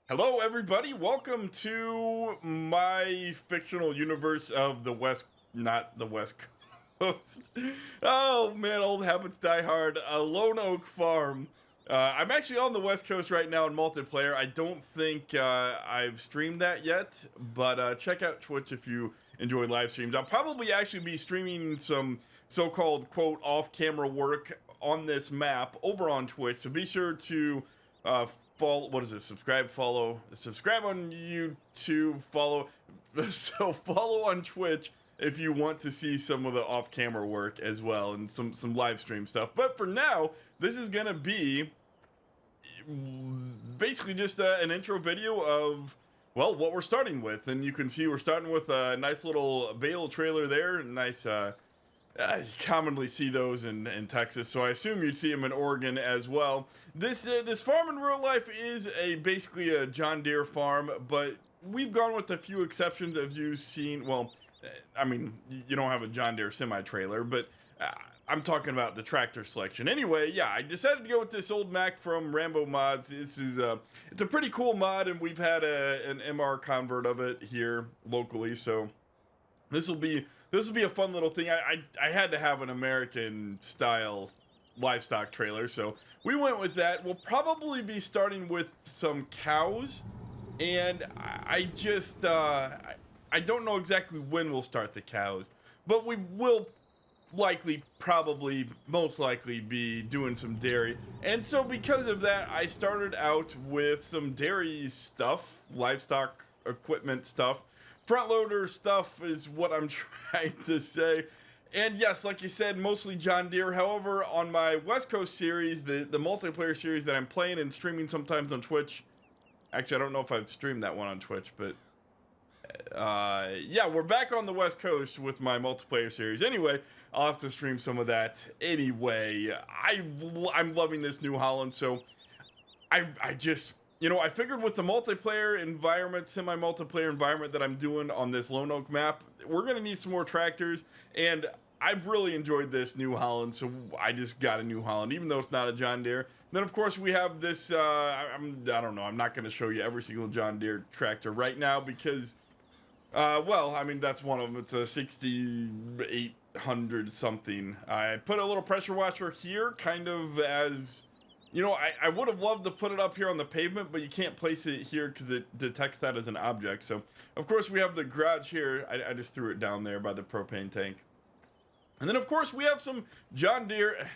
Hello, everybody. Welcome to my fictional universe of the West, not the West Coast. Oh man, old habits die hard. A Lone Oak Farm. I'm actually on the West Coast right now in multiplayer. I don't think I've streamed that yet, but check out Twitch if you enjoy live streams. I'll probably actually be streaming some so-called quote off-camera work on this map over on Twitch. So be sure to follow. What is it? Subscribe on YouTube. Follow. So follow on Twitch if you want to see some of the off-camera work as well and some live stream stuff. But for now, this is gonna be basically just an intro video of what we're starting with, and you can see we're starting with a nice little bale trailer there. Nice. You commonly see those in Texas, so I assume you'd see them in Oregon as well. This farm in real life is basically a John Deere farm, but we've gone with a few exceptions, as you've seen. Well, I mean, you don't have a John Deere semi-trailer, but I'm talking about the tractor selection. Anyway, yeah, I decided to go with this old Mac from Rambo Mods. This is it's a pretty cool mod, and we've had an MR convert of it here locally, so this will be a fun little thing. I had to have an American style livestock trailer, so we went with that. We'll probably be starting with some cows, and I just I don't know exactly when we'll start the cows, but we will most likely be doing some dairy. And so because of that, I started out with some dairy stuff, livestock equipment stuff. Front loader stuff is what I'm trying to say. And yes, like you said, mostly John Deere. However, on my West Coast series, the multiplayer series that I'm playing and streaming sometimes on Twitch, actually, I don't know if I've streamed that one on Twitch, but yeah, we're back on the West Coast with my multiplayer series. Anyway, I'll have to stream some of that. Anyway, I'm loving this New Holland, so I just, I figured with the multiplayer environment, semi-multiplayer environment that I'm doing on this Lone Oak map, we're going to need some more tractors, and I've really enjoyed this New Holland, so I just got a New Holland, even though it's not a John Deere. Then, of course, we have this, I don't know, I'm not going to show you every single John Deere tractor right now because, well, I mean, that's one of them. It's a 6800 something. I put a little pressure washer here, kind of as... I would have loved to put it up here on the pavement, but you can't place it here because it detects that as an object. So, of course, we have the garage here. I just threw it down there by the propane tank. And then, of course, we have some John Deere.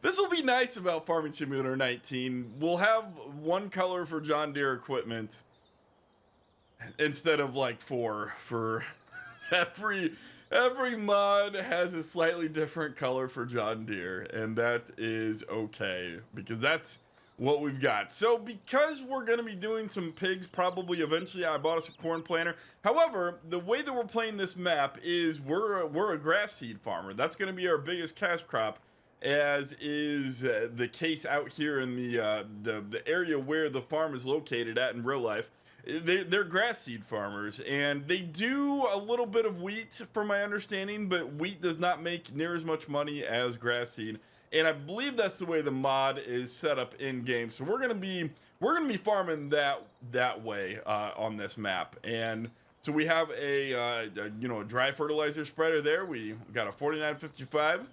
This will be nice about Farming Simulator 19. We'll have one color for John Deere equipment instead of like four for every mod has a slightly different color for John Deere, and that is okay because that's what we've got. So because we're going to be doing some pigs probably eventually, I bought us a corn planter. However, the way that we're playing this map is we're a grass seed farmer. That's going to be our biggest cash crop, as is the case out here in the area where the farm is located at in real life. They're grass seed farmers, and they do a little bit of wheat from my understanding, but wheat does not make near as much money as grass seed, and I believe that's the way the mod is set up in game. So we're gonna be farming that way on this map. And so we have a dry fertilizer spreader there. We got a 4955.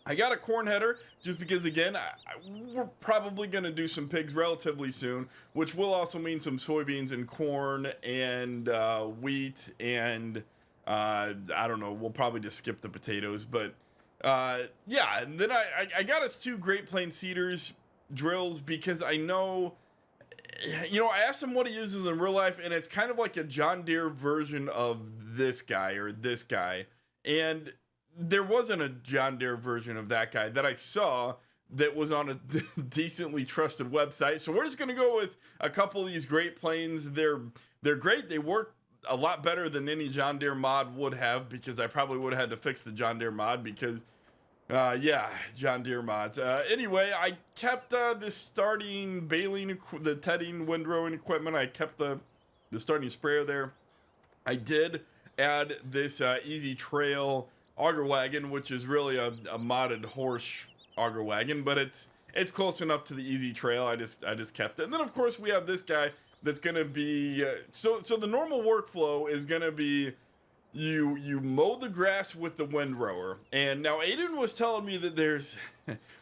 I got a corn header just because, again, we're probably going to do some pigs relatively soon, which will also mean some soybeans and corn and wheat and I don't know, we'll probably just skip the potatoes. But yeah, and then I got us two Great Plains Seeders drills because I know, I asked him what he uses in real life, and it's kind of like a John Deere version of this guy or this guy. And there wasn't a John Deere version of that guy that I saw that was on a decently trusted website. So we're just going to go with a couple of these Great Plains. They're great. They work a lot better than any John Deere mod would have, because I probably would have had to fix the John Deere mod because, yeah, John Deere mods. Anyway, I kept the starting baling, the tedding, windrowing equipment. I kept the starting sprayer there. I did add this Easy Trail auger wagon, which is really a modded horse auger wagon, but it's it's close enough to the easy trail. I just kept it. And then of course we have this guy that's gonna be so the normal workflow is gonna be you mow the grass with the windrower. And now Aiden was telling me that there's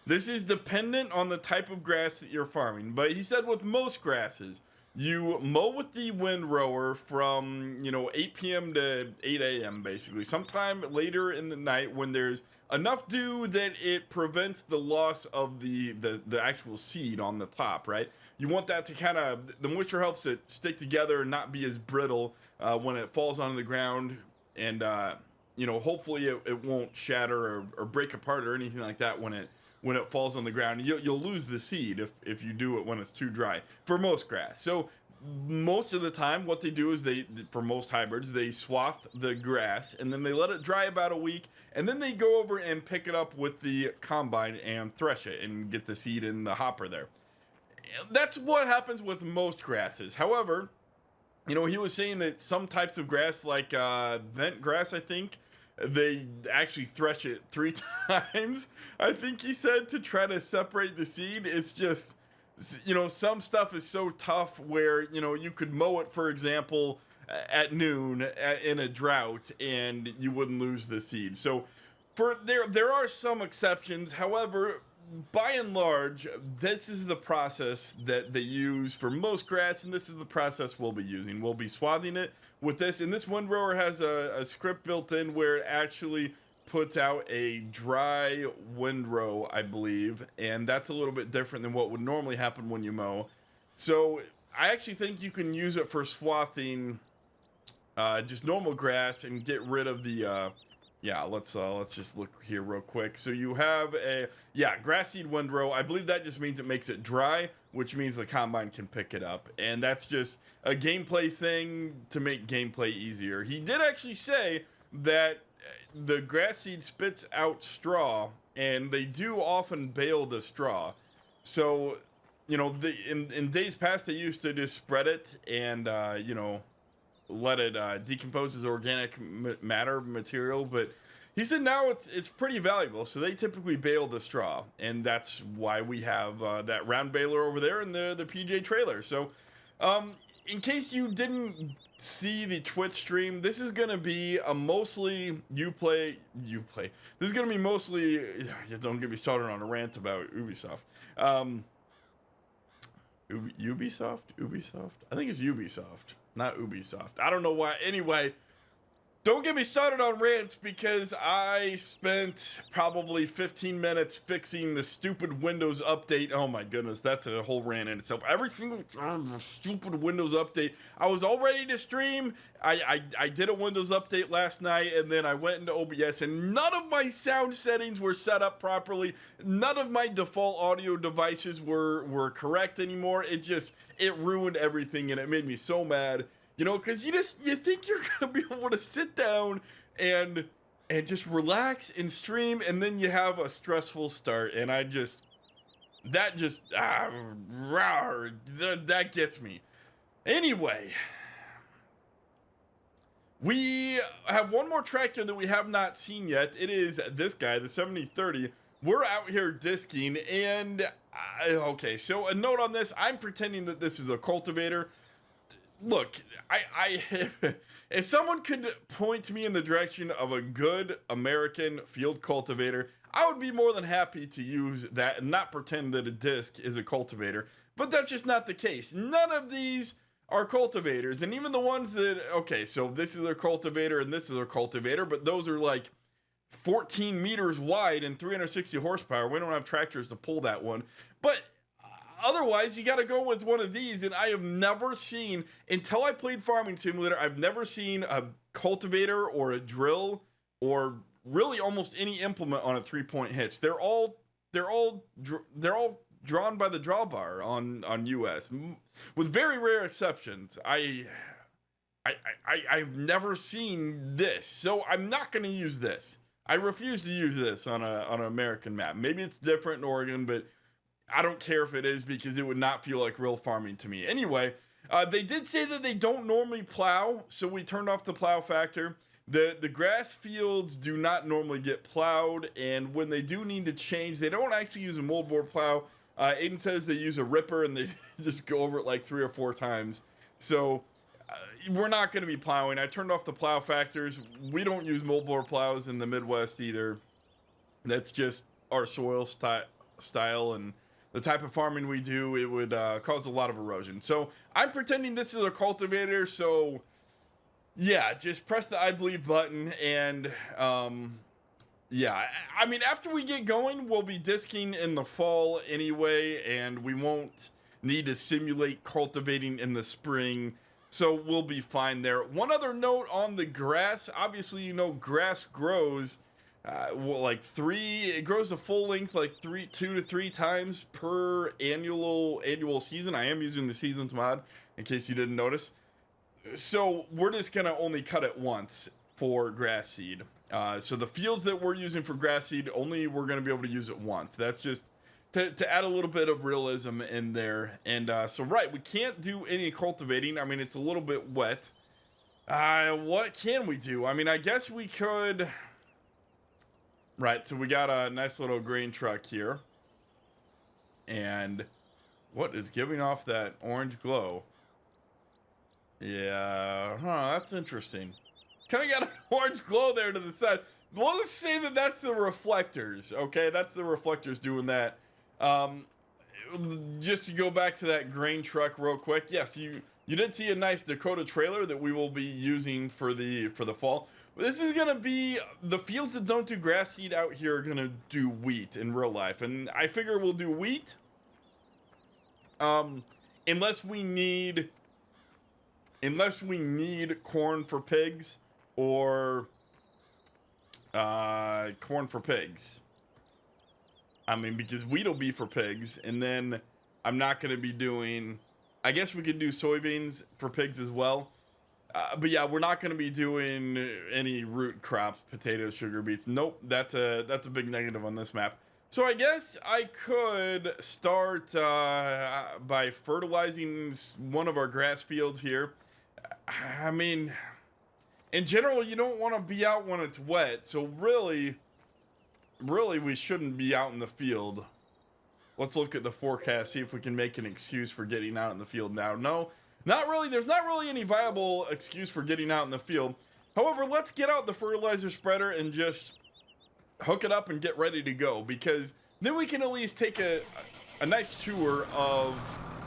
this is dependent on the type of grass that you're farming, but he said with most grasses you mow with the windrower from 8 p.m. to 8 a.m. basically, sometime later in the night when there's enough dew that it prevents the loss of the actual seed on the top, right? You want that to kind of, the moisture helps it stick together and not be as brittle when it falls onto the ground. And hopefully it won't shatter or break apart or anything like that when it falls on the ground. You'll lose the seed if you do it when it's too dry for most grass. So most of the time what they do is for most hybrids, they swath the grass and then they let it dry about a week, and then they go over and pick it up with the combine and thresh it and get the seed in the hopper there. That's what happens with most grasses. However, he was saying that some types of grass, like bent grass, I think, they actually thresh it 3 times, I think he said, to try to separate the seed. It's just, some stuff is so tough where, you could mow it, for example, at noon in a drought and you wouldn't lose the seed. So there are some exceptions. However, by and large, this is the process that they use for most grass, and this is the process we'll be using. We'll be swathing it with this, and this windrower has a script built in where it actually puts out a dry windrow, I believe, and that's a little bit different than what would normally happen when you mow. So I actually think you can use it for swathing just normal grass and get rid of the let's just look here real quick. So you have a grass seed windrow. I believe that just means it makes it dry, which means the combine can pick it up, and that's just a gameplay thing to make gameplay easier. He did actually say that the grass seed spits out straw, and they do often bale the straw. So in days past they used to just spread it and let it decompose as organic matter material, but he said now it's pretty valuable, so they typically bale the straw, and that's why we have that round baler over there in the PJ trailer. So in case you didn't see the Twitch stream, this is gonna be a mostly you play. This is gonna be mostly, don't get me started on a rant about Ubisoft. Ubisoft, I think it's Ubisoft, not Ubisoft. I don't know why. Anyway, don't get me started on rants, because I spent probably 15 minutes fixing the stupid Windows update. Oh my goodness, that's a whole rant in itself. Every single stupid Windows update. I was all ready to stream. I did a Windows update last night, and then I went into OBS, and none of my sound settings were set up properly. None of my default audio devices were correct anymore. It ruined everything, and it made me so mad. Because you think you're gonna be able to sit down and just relax and stream, and then you have a stressful start, and that gets me. Anyway, we have one more tractor that we have not seen yet. It is this guy, the 7030. We're out here disking, and okay, so a note on this: I'm pretending that this is a cultivator. Look, I if someone could point me in the direction of a good American field cultivator, I would be more than happy to use that and not pretend that a disc is a cultivator. But that's just not the case. None of these are cultivators, and even the ones that, okay, so this is a cultivator and this is a cultivator, but those are like 14 meters wide and 360 horsepower. We don't have tractors to pull that one. But otherwise, you got to go with one of these, and I have never seen, until I played Farming Simulator, I've never seen a cultivator or a drill or really almost any implement on a 3-point hitch. They're all drawn by the drawbar on US, with very rare exceptions. I've never seen this, so I'm not going to use this. I refuse to use this on an American map. Maybe it's different in Oregon, but I don't care if it is, because it would not feel like real farming to me. Anyway, they did say that they don't normally plow, so we turned off the plow factor. The grass fields do not normally get plowed, and when they do need to change, they don't actually use a moldboard plow. Aiden says they use a ripper and they just go over it like 3 or 4 times. So we're not going to be plowing. I turned off the plow factors. We don't use moldboard plows in the Midwest either. That's just our soil style and the type of farming we do. It would cause a lot of erosion. So I'm pretending this is a cultivator. So yeah, just press the I believe button and yeah, I mean, after we get going, we'll be disking in the fall anyway, and we won't need to simulate cultivating in the spring, so we'll be fine there. One other note on the grass, obviously, you know, grass grows it grows to full length like 2 to 3 times per annual season. I am using the seasons mod, in case you didn't notice. So we're just gonna only cut it once for grass seed. So the fields that we're using for grass seed, only we're going to be able to use it once. That's just to add a little bit of realism in there. And so, right, we can't do any cultivating. I mean, it's a little bit wet. What can we do? I mean, I guess we could... Right, so we got a nice little grain truck here. And what is giving off that orange glow? Yeah, that's interesting. Kind of got an orange glow there to the side. We'll just say that that's the reflectors, okay? That's the reflectors doing that. Just to go back to that grain truck real quick. Yes, you did see a nice Dakota trailer that we will be using for the fall. This is going to be, the fields that don't do grass seed out here are going to do wheat in real life. And I figure we'll do wheat. Unless we need corn for pigs. Or corn for pigs. I mean, because wheat will be for pigs, and then I'm not going to be doing... I guess we could do soybeans for pigs as well. But yeah, we're not going to be doing any root crops, potatoes, sugar beets. Nope, that's a big negative on this map. So I guess I could start by fertilizing one of our grass fields here. I mean... In general, you don't want to be out when it's wet, so really we shouldn't be out in the field. Let's look at the forecast, see if we can make an excuse for getting out in the field now. No, not really. There's not really any viable excuse for getting out in the field. However, let's get out the fertilizer spreader and just hook it up and get ready to go, because then we can at least take a nice tour of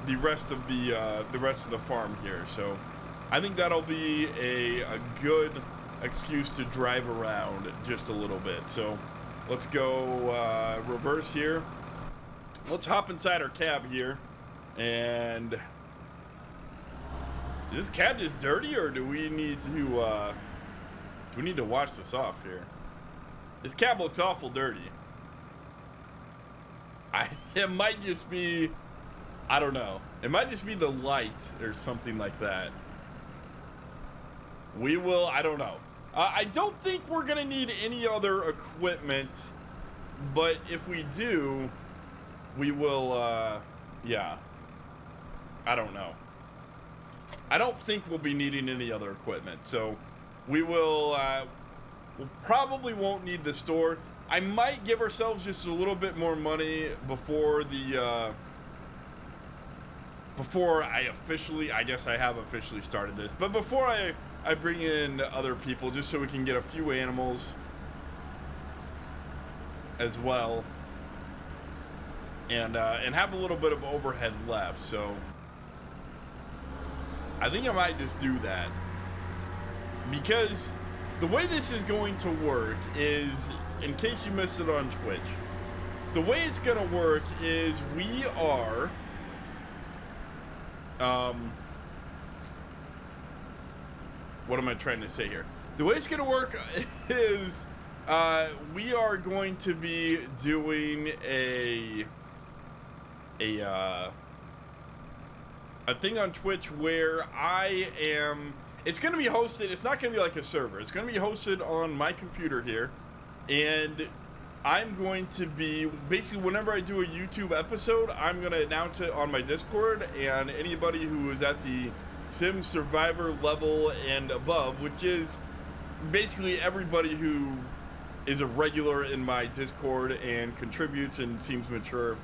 the rest of the farm here. So I think that'll be a good excuse to drive around just a little bit. So let's go reverse here. Let's hop inside our cab here. And is this cab just dirty, or do we need to wash this off here? This cab looks awful dirty. It might just be, I don't know. It might just be the light or something like that. We will, I don't know. I don't think we're going to need any other equipment, but if we do, we will, yeah. I don't know. I don't think we'll be needing any other equipment, so we will, we probably won't need the store. I might give ourselves just a little bit more money before the, before I guess I have officially started this, but before I bring in other people, just so we can get a few animals as well, and have a little bit of overhead left. So I think I might just do that, because the way this is going to work is, in case you missed it on Twitch, the way it's going to work is we are what am I trying to say here? The way it's going to work is we are going to be doing a thing on Twitch where it's going to be hosted. It's not going to be like a server. It's going to be hosted on my computer here. And I'm going to be, basically, whenever I do a YouTube episode, I'm going to announce it on my Discord, and anybody who is at the Sim Survivor level and above, which is basically everybody who is a regular in my Discord and contributes and seems mature,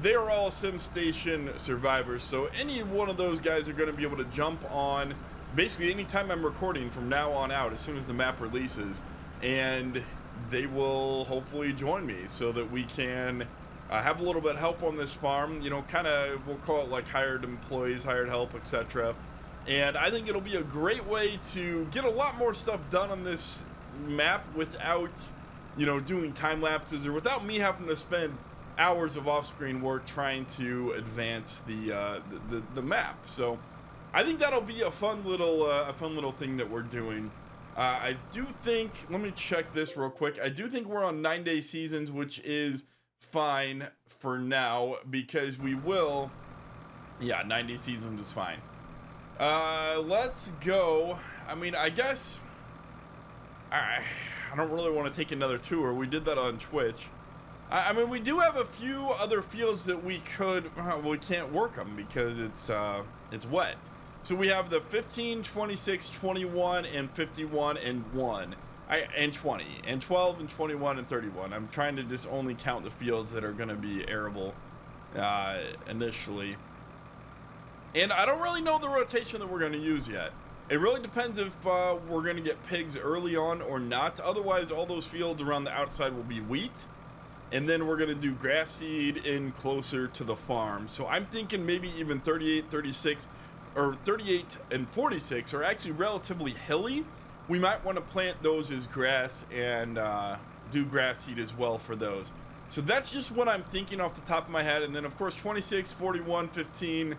They are all SimStation survivors, so any one of those guys are going to be able to jump on basically anytime I'm recording from now on out, as soon as the map releases, and they will hopefully join me so that we can have a little bit of help on this farm, you know, kind of, we'll call it like hired employees, hired help, etc. And I think it'll be a great way to get a lot more stuff done on this map without, you know, doing time lapses, or without me having to spend hours of off-screen work trying to advance the map. So I think that'll be a fun little thing that we're doing. I do think, let me check this real quick. I do think we're on 9-day seasons, which is fine for now, because we will, yeah, 9-day seasons is fine. Let's go. I mean, I guess I don't really want to take another tour. We did that on Twitch. I mean, we do have a few other fields that we could, we can't work them because it's wet. So we have the 15, 26, 21, and 51, and 1. And 20, and 12, and 21, and 31. I'm trying to just only count the fields that are going to be arable initially. And I don't really know the rotation that we're going to use yet. It really depends if we're going to get pigs early on or not. Otherwise, all those fields around the outside will be wheat. And then we're going to do grass seed in closer to the farm. So I'm thinking maybe even 38, 36, or 38 and 46 are actually relatively hilly. We might want to plant those as grass and do grass seed as well for those. So that's just what I'm thinking off the top of my head. And then, of course, 26, 41, 15,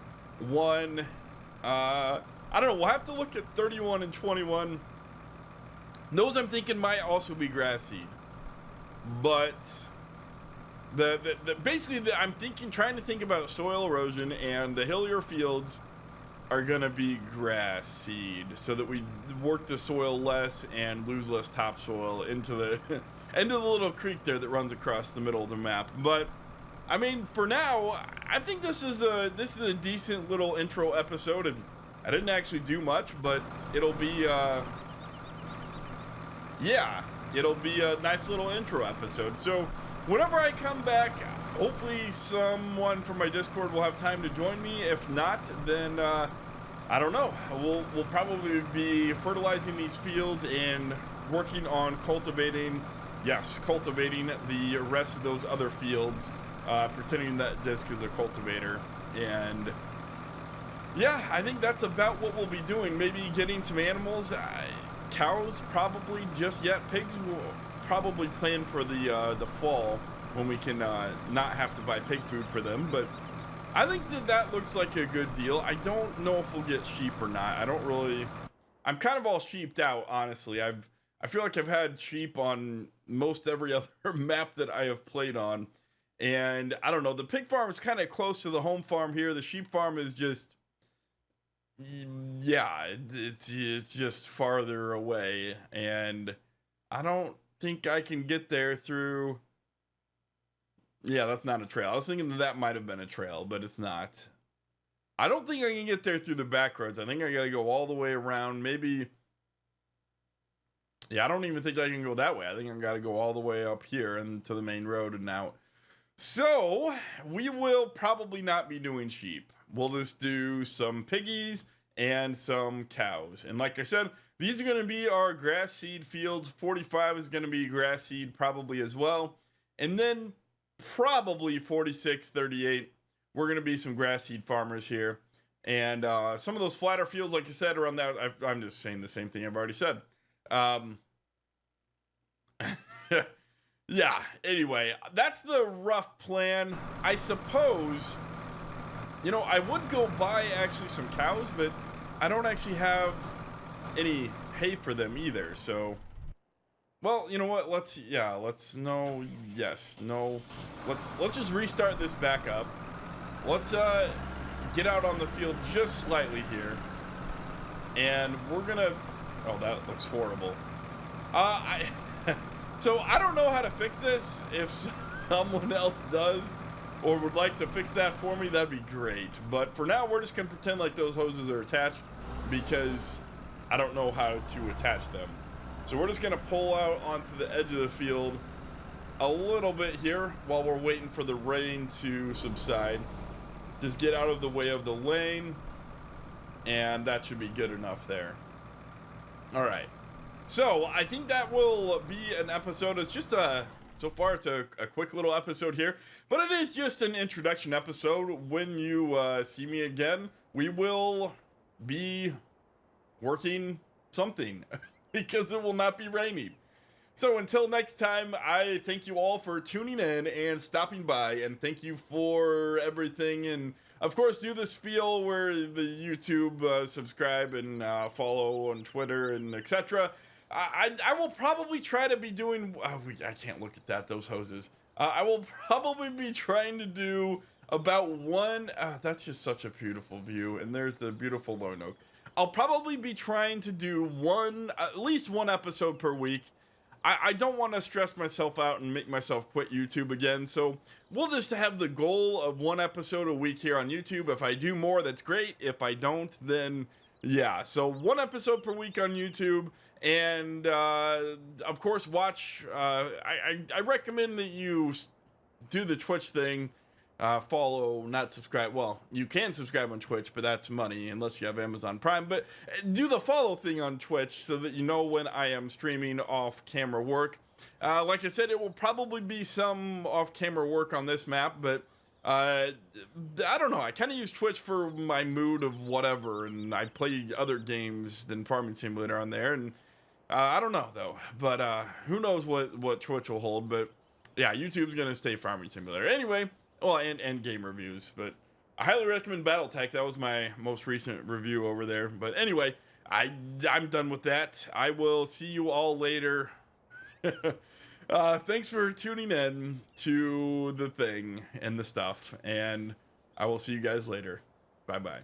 1. I don't know. We'll have to look at 31 and 21. Those I'm thinking might also be grass seed. But basically, I'm trying to think about soil erosion, and the hillier fields are gonna be grass seed, so that we work the soil less and lose less topsoil into the into the little creek there that runs across the middle of the map. But I mean, for now, I think this is a decent little intro episode, and I didn't actually do much, but it'll be yeah, it'll be a nice little intro episode. So whenever I come back, hopefully someone from my Discord will have time to join me. If not, then I don't know. We'll probably be fertilizing these fields and working on cultivating the rest of those other fields, pretending that disc is a cultivator. And yeah, I think that's about what we'll be doing. Maybe getting some animals, cows probably just yet. Pigs will probably plan for the fall, when we can not have to buy pig food for them. But I think that looks like a good deal. I don't know if we'll get sheep or not. I'm kind of all sheeped out, honestly. I feel like I've had sheep on most every other map that I have played on. And I don't know, the pig farm is kind of close to the home farm here. The sheep farm is just, yeah, it's just farther away. And I don't think I can get there through... Yeah, that's not a trail. I was thinking that might have been a trail, but it's not. I don't think I can get there through the back roads. I think I gotta go all the way around. Maybe... Yeah, I don't even think I can go that way. I think I gotta go all the way up here and to the main road and out. So, we will probably not be doing sheep. We'll just do some piggies and some cows. And like I said, these are gonna be our grass seed fields. 45 is gonna be grass seed probably as well. And then probably 46, 38, we're going to be some grass seed farmers here. And some of those flatter fields, like you said, around that, I'm just saying the same thing I've already said. Yeah, anyway, that's the rough plan. I suppose, you know, I would go buy actually some cows, but I don't actually have any hay for them either, so... Well, you know what? Let's just restart this back up. Let's get out on the field just slightly here, and we're gonna. Oh, that looks horrible. So I don't know how to fix this. If someone else does, or would like to fix that for me, that'd be great. But for now, we're just gonna pretend like those hoses are attached, because I don't know how to attach them. So we're just going to pull out onto the edge of the field a little bit here while we're waiting for the rain to subside. Just get out of the way of the lane, and that should be good enough there. All right. So I think that will be an episode. It's just so far it's a quick little episode here, but it is just an introduction episode. When you see me again, we will be working something because it will not be raining. So until next time, I thank you all for tuning in and stopping by, and thank you for everything. And of course, do the spiel where the YouTube subscribe and follow on Twitter and etc. I will probably try to be doing. I can't look at that. Those hoses. I will probably be trying to do about one. That's just such a beautiful view, and there's the beautiful lone oak. I'll probably be trying to do at least one episode per week. I don't want to stress myself out and make myself quit YouTube again, so we'll just have the goal of one episode a week here on YouTube. If I do more, that's great. If I don't, then yeah. So one episode per week on YouTube, and of course, watch. I recommend that you do the Twitch thing. Follow, not subscribe. Well, you can subscribe on Twitch, but that's money unless you have Amazon Prime. But do the follow thing on Twitch so that you know when I am streaming off-camera work. Like I said, it will probably be some off-camera work on this map, but I don't know. I kind of use Twitch for my mood of whatever, and I play other games than Farming Simulator on there, and I don't know though. But who knows what Twitch will hold? But yeah, YouTube's gonna stay Farming Simulator anyway. Well, and game reviews, but I highly recommend BattleTech. That was my most recent review over there. But anyway, I'm done with that. I will see you all later. Thanks for tuning in to the thing and the stuff, and I will see you guys later. Bye-bye.